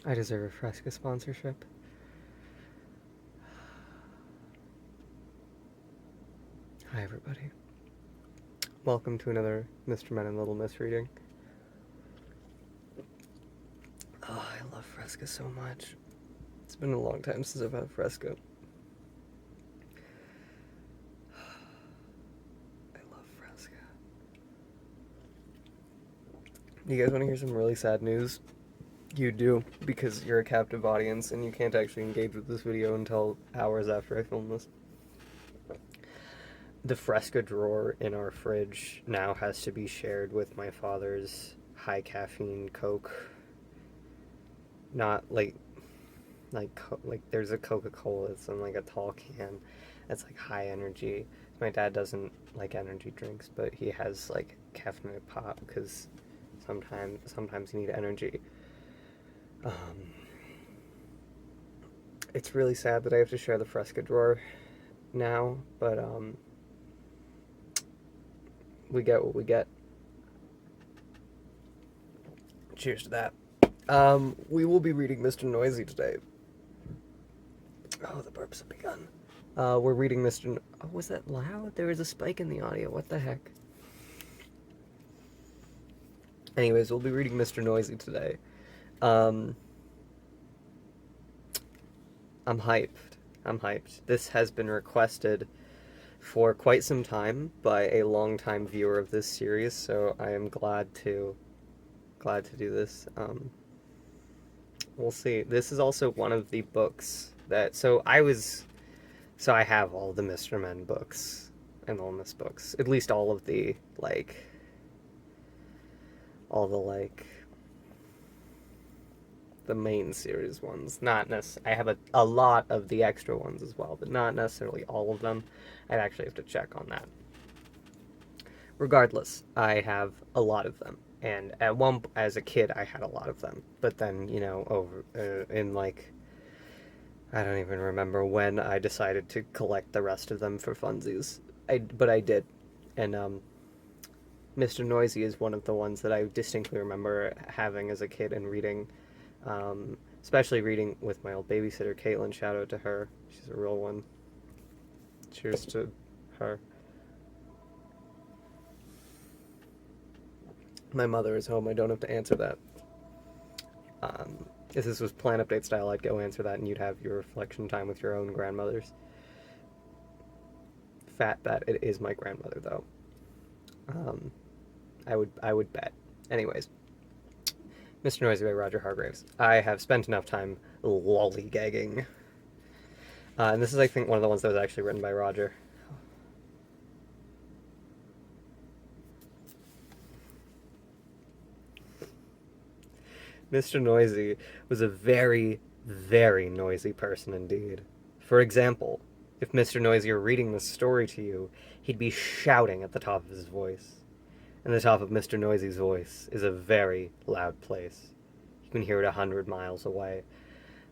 I deserve a Fresca sponsorship. Hi, everybody. Welcome to another Mr. Men and Little Miss reading. Oh, I love Fresca so much. It's been a long time since I've had Fresca. I love Fresca. You guys want to hear some really sad news? You do, because you're a captive audience and you can't actually engage with this video until hours after I film this. The Fresca drawer in our fridge now has to be shared with my father's high caffeine Coke. Not like there's a Coca-Cola that's in like a tall can that's like high energy. My dad doesn't like energy drinks, but he has like caffeinated pop because sometimes you need energy. Um, it's really sad that I have to share the Fresca drawer now, but we get what we get. Cheers to that. We will be reading Mr. Noisy today. Oh, the burps have begun. We're reading Mr. Oh, was that loud? There was a spike in the audio. What the heck? Anyways, we'll be reading Mr. Noisy today. Um, I'm hyped. I'm hyped. This has been requested for quite some time by a longtime viewer of this series, so I am glad to do this. We'll see. This is also one of the books that so I have all the Mr. Men books and all Miss books. At least all of the the main series ones. Not necessarily. I have a lot of the extra ones as well, but not necessarily all of them. I'd actually have to check on that. Regardless, I have a lot of them, and as a kid, I had a lot of them. But then, over in like I don't even remember when I decided to collect the rest of them for funsies. But I did, and Mr. Noisy is one of the ones that I distinctly remember having as a kid and reading, especially reading with my old babysitter Caitlin. Shout out to her; she's a real one. Cheers to her. My mother is home. I don't have to answer that. If this was plan update style, I'd go answer that, and you'd have your reflection time with your own grandmothers. Fat bet it is my grandmother though. Um, I would bet. Anyways, Mr. Noisy by Roger Hargraves. I have spent enough time lollygagging, and this is I think one of the ones that was actually written by Roger. Mr. Noisy was a very, very noisy person indeed. For example, if Mr. Noisy were reading this story to you, he'd be shouting at the top of his voice. And the top of Mr. Noisy's voice is a very loud place. You can hear it 100 miles away.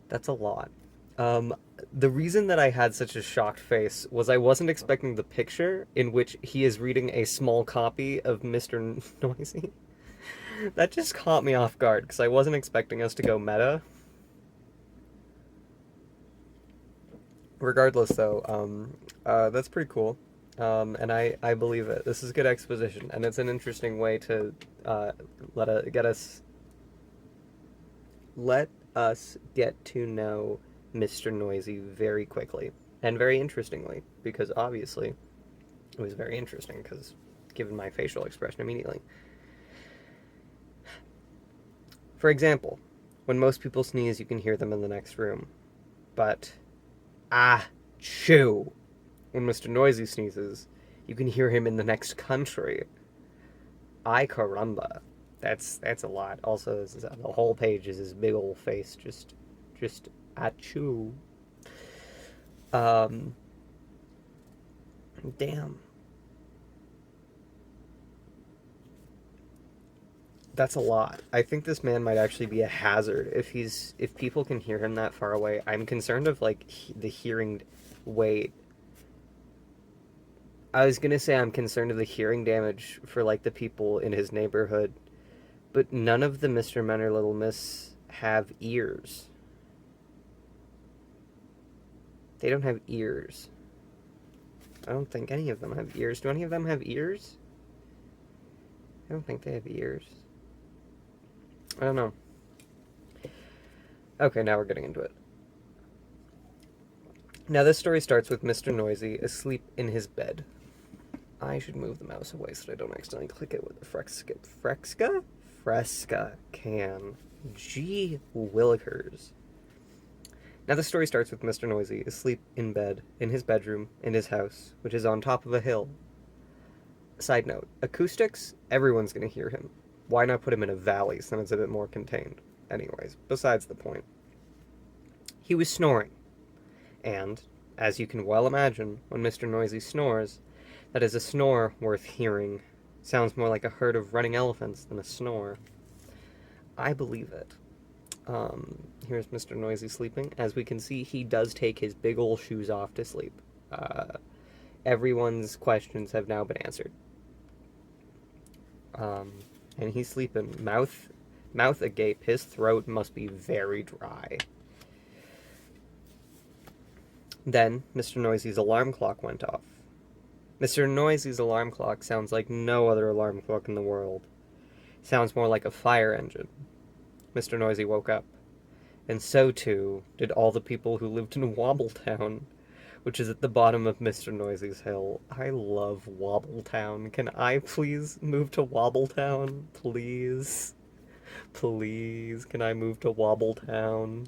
That's a lot. Um, the reason that I had such a shocked face was I wasn't expecting the picture in which he is reading a small copy of Mr. Noisy. That just caught me off guard because I wasn't expecting us to go meta. Regardless, though, that's pretty cool. And I believe it. This is good exposition, and it's an interesting way to let us get to know Mr. Noisy very quickly and very interestingly, because obviously it was very interesting because given my facial expression immediately. For example, when most people sneeze, you can hear them in the next room, but chew. When Mr. Noisy sneezes, you can hear him in the next country. Ay caramba. That's a lot. Also, the whole page is his big old face, just achoo. Um, damn. That's a lot. I think this man might actually be a hazard if people can hear him that far away. I'm concerned of like the hearing. Wait, I was gonna say I'm concerned of the hearing damage for like the people in his neighborhood, but none of the Mr. Men or Little Miss have ears. They don't have ears. I don't think any of them have ears. Do any of them have ears? I don't think they have ears. I don't know. Okay, now we're getting into it. Now this story starts with Mr. Noisy asleep in his bed. I should move the mouse away so I don't accidentally click it with the Fresca can. Gee willikers. Now the story starts with Mr. Noisy asleep in bed, in his bedroom, in his house, which is on top of a hill. Side note, acoustics, everyone's gonna hear him. Why not put him in a valley so it's a bit more contained? Anyways, besides the point. He was snoring. And, as you can well imagine, when Mr. Noisy snores, that is a snore worth hearing. Sounds more like a herd of running elephants than a snore. I believe it. Here's Mr. Noisy sleeping. As we can see, he does take his big ol' shoes off to sleep. Everyone's questions have now been answered. And he's sleeping, mouth agape. His throat must be very dry. Then, Mr. Noisy's alarm clock went off. Mr. Noisy's alarm clock sounds like no other alarm clock in the world. Sounds more like a fire engine. Mr. Noisy woke up. And so, too, did all the people who lived in Wobbletown, which is at the bottom of Mr. Noisy's hill. I love Wobbletown. Can I please move to Wobbletown? Please? Please, can I move to Wobbletown?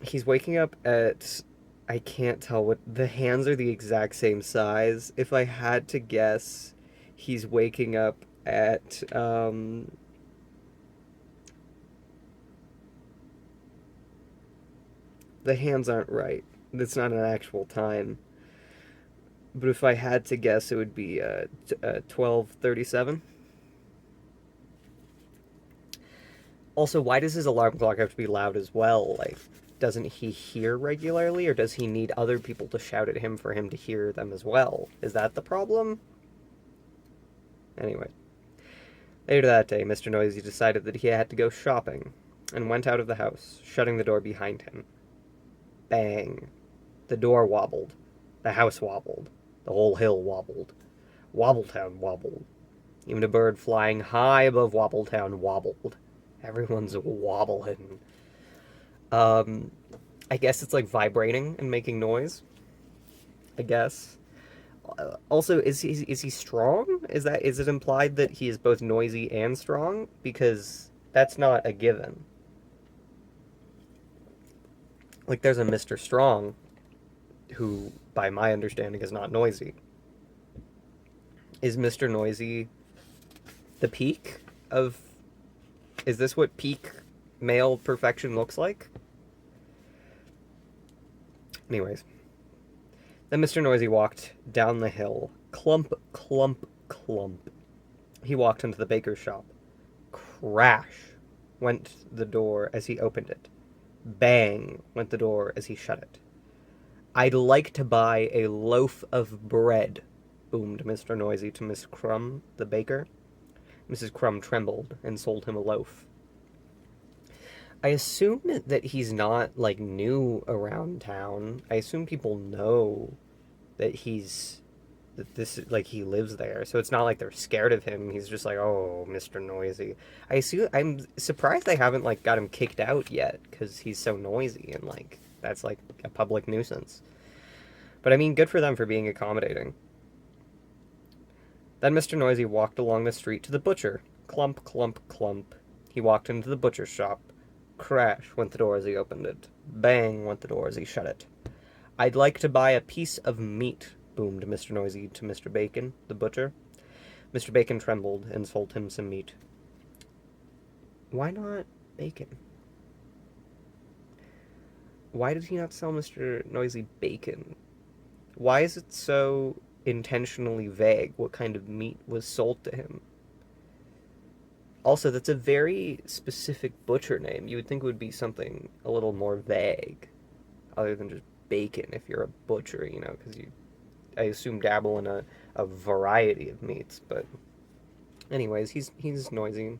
He's waking up at... I can't tell what... The hands are the exact same size. If I had to guess, he's waking up at... The hands aren't right. That's not an actual time. But if I had to guess, it would be 12:37. Also, why does his alarm clock have to be loud as well? Like, doesn't he hear regularly, or does he need other people to shout at him for him to hear them as well? Is that the problem? Anyway. Later that day, Mr. Noisy decided that he had to go shopping, and went out of the house, shutting the door behind him. Bang. The door wobbled. The house wobbled. The whole hill wobbled. Wobbletown wobbled. Even a bird flying high above Wobbletown wobbled. Everyone's wobbling. I guess it's like vibrating and making noise. I guess. Also, is he strong? Is it implied that he is both noisy and strong? Because that's not a given. Like, there's a Mr. Strong, who, by my understanding, is not noisy. Is Mr. Noisy the peak of... Is this what peak male perfection looks like? Anyways. Then Mr. Noisy walked down the hill. Clump, clump, clump. He walked into the baker's shop. Crash went the door as he opened it. Bang went the door as he shut it. I'd like to buy a loaf of bread, boomed Mr. Noisy to Miss Crumb, the baker. Mrs. Crumb trembled and sold him a loaf. I assume that he's not, like, new around town. I assume people know that he lives there. So it's not like they're scared of him. He's just like, oh, Mr. Noisy. I'm surprised they haven't, like, got him kicked out yet, because he's so noisy, and, like, that's, like, a public nuisance. But, I mean, good for them for being accommodating. Then Mr. Noisy walked along the street to the butcher. Clump, clump, clump. He walked into the butcher's shop. Crash went the door as he opened it. Bang went the door as he shut it. I'd like to buy a piece of meat, boomed Mr. Noisy to Mr. Bacon, the butcher. Mr. Bacon trembled and sold him some meat. Why not bacon? Why did he not sell Mr. Noisy bacon? Why is it so intentionally vague what kind of meat was sold to him? Also, that's a very specific butcher name. You would think it would be something a little more vague, other than just bacon if you're a butcher, you know, because I assume, dabble in a variety of meats. But anyways, he's noisy.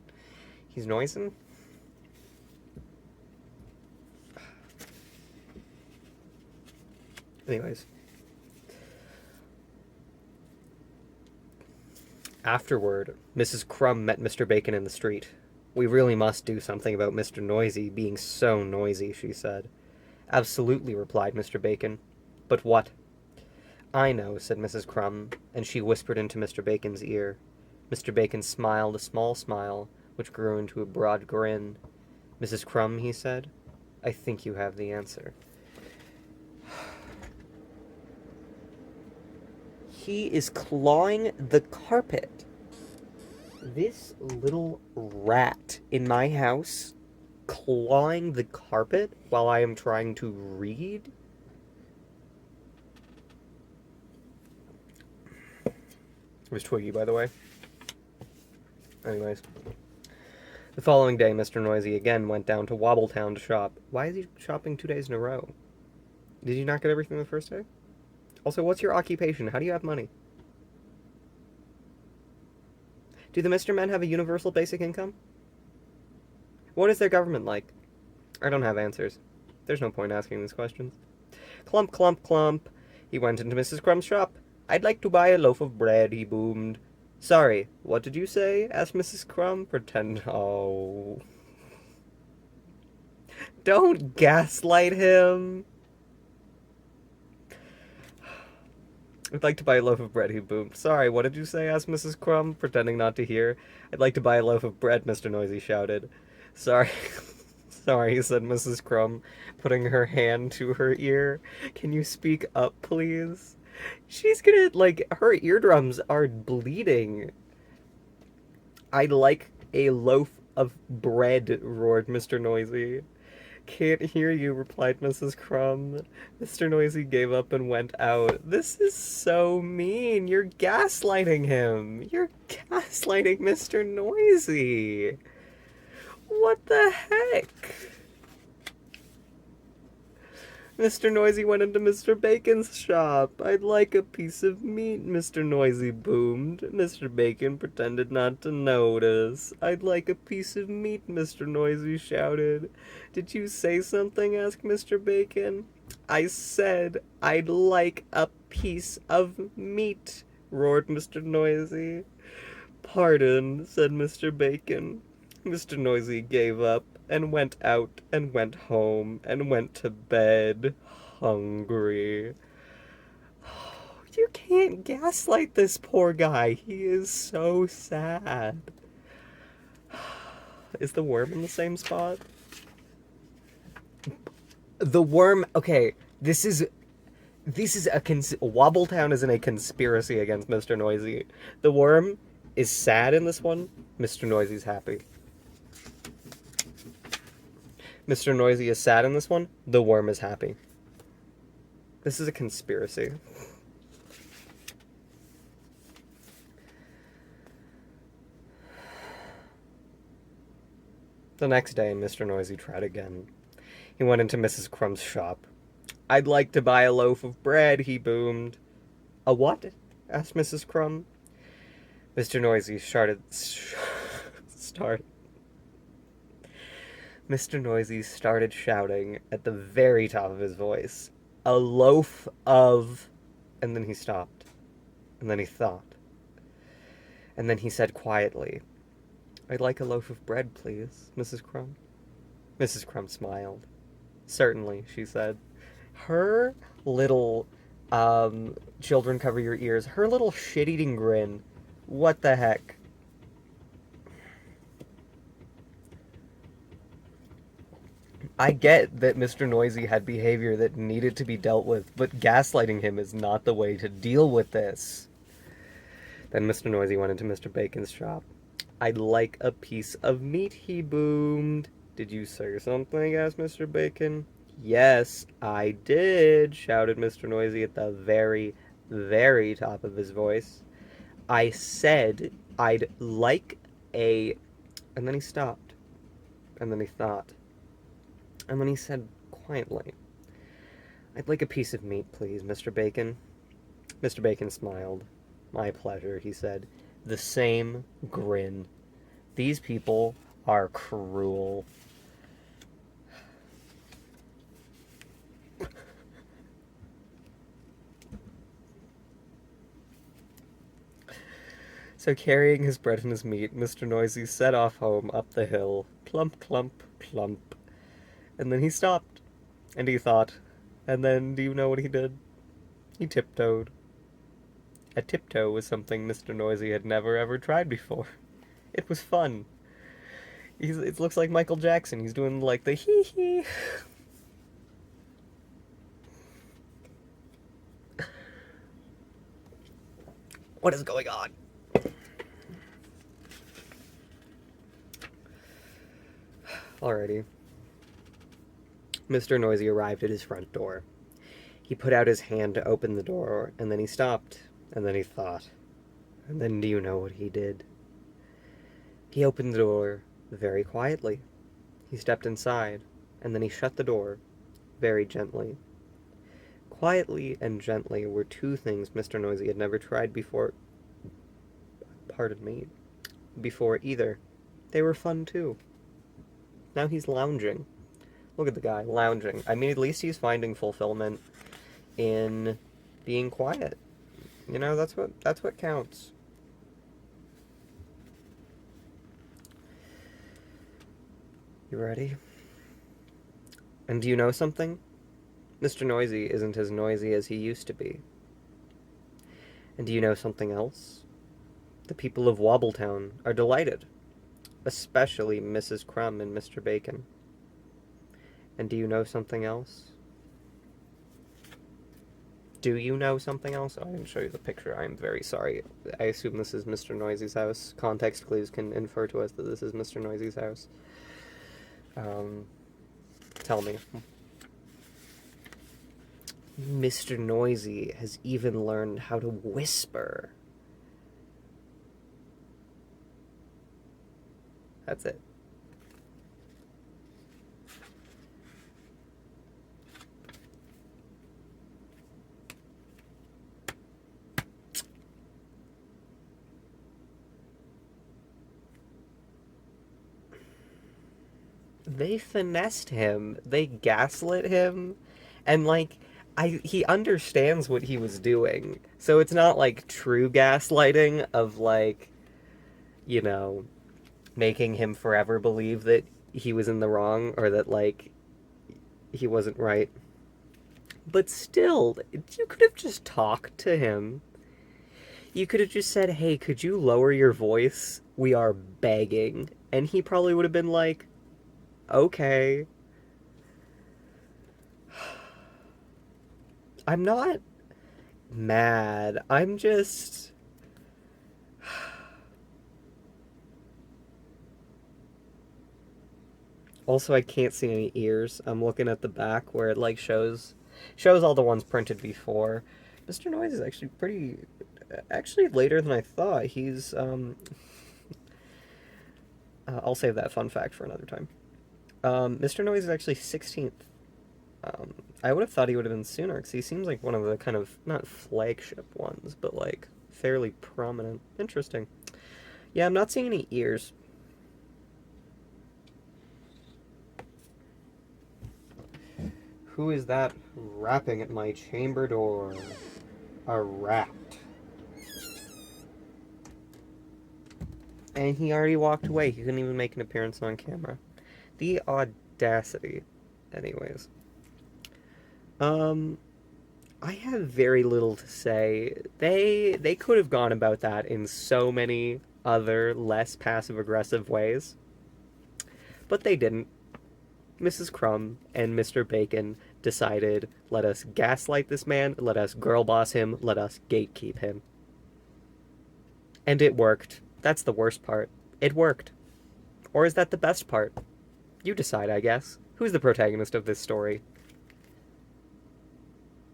He's noising? Anyways. Afterward, Mrs. Crumb met Mr. Bacon in the street. We really must do something about Mr. Noisy being so noisy, she said. Absolutely, replied Mr. Bacon. But what? I know, said Mrs. Crumb, and she whispered into Mr. Bacon's ear. Mr. Bacon smiled a small smile, which grew into a broad grin. Mrs. Crumb, he said, I think you have the answer. He is clawing the carpet. This little rat in my house clawing the carpet while I am trying to read? It was Twiggy, by the way. Anyways. The following day, Mr. Noisy again went down to Wobbletown to shop. Why is he shopping 2 days in a row? Did you not get everything the first day? Also, what's your occupation? How do you have money? Do the Mr. Men have a universal basic income? What is their government like? I don't have answers. There's no point asking these questions. Clump, clump, clump. He went into Mrs. Crumb's shop. I'd like to buy a loaf of bread, he boomed. Sorry, what did you say? Asked Mrs. Crumb. Oh. Don't gaslight him. I'd like to buy a loaf of bread, he boomed. Sorry, what did you say? Asked Mrs. Crumb, pretending not to hear. I'd like to buy a loaf of bread, Mr. Noisy shouted. Sorry. Sorry, said Mrs. Crumb, putting her hand to her ear. Can you speak up, please? She's gonna, her eardrums are bleeding. I'd like a loaf of bread, roared Mr. Noisy. Can't hear you, replied Mrs. Crumb. Mr. Noisy gave up and went out. This is so mean. You're gaslighting him. You're gaslighting Mr. Noisy. What the heck? Mr. Noisy went into Mr. Bacon's shop. I'd like a piece of meat, Mr. Noisy boomed. Mr. Bacon pretended not to notice. I'd like a piece of meat, Mr. Noisy shouted. Did you say something? Asked Mr. Bacon. I said I'd like a piece of meat, roared Mr. Noisy. Pardon, said Mr. Bacon. Mr. Noisy gave up and went out and went home and went to bed hungry. You can't gaslight this poor guy. He is so sad. Is the worm in the same spot? The worm, okay, this is Wobbletown is in a conspiracy against Mr. Noisy. The worm is sad in this one. Mr. Noisy's happy. Mr. Noisy is sad in this one. The worm is happy. This is a conspiracy. The next day, Mr. Noisy tried again. He went into Mrs. Crumb's shop. I'd like to buy a loaf of bread, he boomed. A what? Asked Mrs. Crumb. Mr. Noisy Mr. Noisy started shouting at the very top of his voice. A loaf of... And then he stopped. And then he thought. And then he said quietly, I'd like a loaf of bread, please, Mrs. Crumb. Mrs. Crumb smiled. Certainly, she said. Her little, children cover your ears, her little shit-eating grin. What the heck? I get that Mr. Noisy had behavior that needed to be dealt with, but gaslighting him is not the way to deal with this. Then Mr. Noisy went into Mr. Bacon's shop. I'd like a piece of meat, he boomed. Did you say something? Asked Mr. Bacon. Yes, I did, shouted Mr. Noisy at the very, very top of his voice. I said I'd like a... And then he stopped. And then he thought. And then he said quietly, I'd like a piece of meat, please, Mr. Bacon. Mr. Bacon smiled. My pleasure, he said. The same grin. These people are cruel. So, carrying his bread and his meat, Mr. Noisy set off home up the hill, clump, clump, clump. And then he stopped, and he thought, and then do you know what he did? He tiptoed. A tiptoe was something Mr. Noisy had never ever tried before. It was fun. It looks like Michael Jackson. He's doing like the hee hee. What is going on? Alrighty. Mr. Noisy arrived at his front door. He put out his hand to open the door, and then he stopped, and then he thought. And then do you know what he did? He opened the door very quietly. He stepped inside, and then he shut the door very gently. Quietly and gently were two things Mr. Noisy had never tried before. Pardon me. Before either. They were fun too. Now he's lounging. Look at the guy, lounging. I mean, at least he's finding fulfillment in being quiet. You know, that's what counts. You ready? And do you know something? Mr. Noisy isn't as noisy as he used to be. And do you know something else? The people of Wobbletown are delighted, especially Mrs. Crumb and Mr. Bacon. And do you know something else? Do you know something else? Oh, I didn't show you the picture. I'm very sorry. I assume this is Mr. Noisy's house. Context clues can infer to us that this is Mr. Noisy's house. Tell me. Mr. Noisy has even learned how to whisper. That's it. They finessed him. They gaslit him. And, like, he understands what he was doing. So it's not, like, true gaslighting of, like, you know, making him forever believe that he was in the wrong or that, like, he wasn't right. But still, you could have just talked to him. You could have just said, hey, could you lower your voice? We are begging. And he probably would have been like, okay. I'm not mad. I'm just... Also, I can't see any ears. I'm looking at the back where it, like, shows all the ones printed before. Mr. Noise is actually pretty... Actually, later than I thought. He's, I'll save that fun fact for another time. Mr. Noise is actually 16th. I would have thought he would have been sooner, because he seems like one of the kind of, not flagship ones, but, like, fairly prominent. Interesting. Yeah, I'm not seeing any ears. Who is that rapping at my chamber door? A rat. And he already walked away. He couldn't even make an appearance on camera. The audacity. Anyways. I have very little to say. They could have gone about that in so many other less passive-aggressive ways. But they didn't. Mrs. Crumb and Mr. Bacon decided, let us gaslight this man, let us girl boss him, let us gatekeep him. And it worked. That's the worst part. It worked. Or is that the best part? You decide, I guess. Who's the protagonist of this story?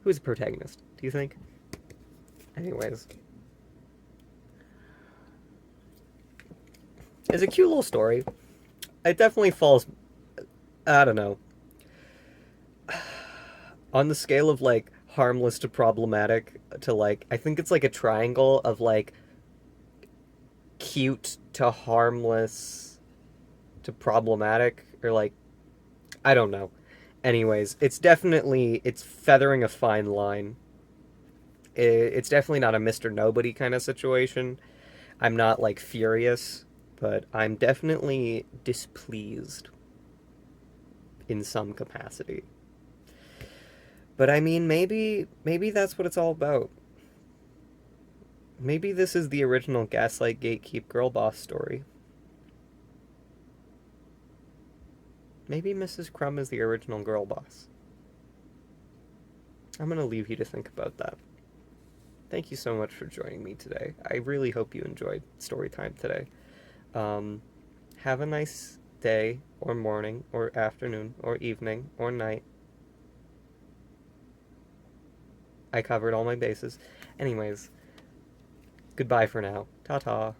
Who's the protagonist, do you think? Anyways. It's a cute little story. It definitely falls... I don't know. On the scale of, like, harmless to problematic to, like... I think it's, like, a triangle of, like... cute to harmless to problematic, or like, I don't know. Anyways, it's feathering a fine line. It's definitely not a Mr. Nobody kind of situation. I'm not like furious, but I'm definitely displeased in some capacity. But I mean, maybe that's what it's all about. Maybe this is the original Gaslight Gatekeep Girl Boss story. Maybe Mrs. Crumb is the original girl boss. I'm gonna leave you to think about that. Thank you so much for joining me today. I really hope you enjoyed story time today. Um, have a nice day, or morning, or afternoon, or evening, or night. I covered all my bases. Anyways, goodbye for now. Ta ta.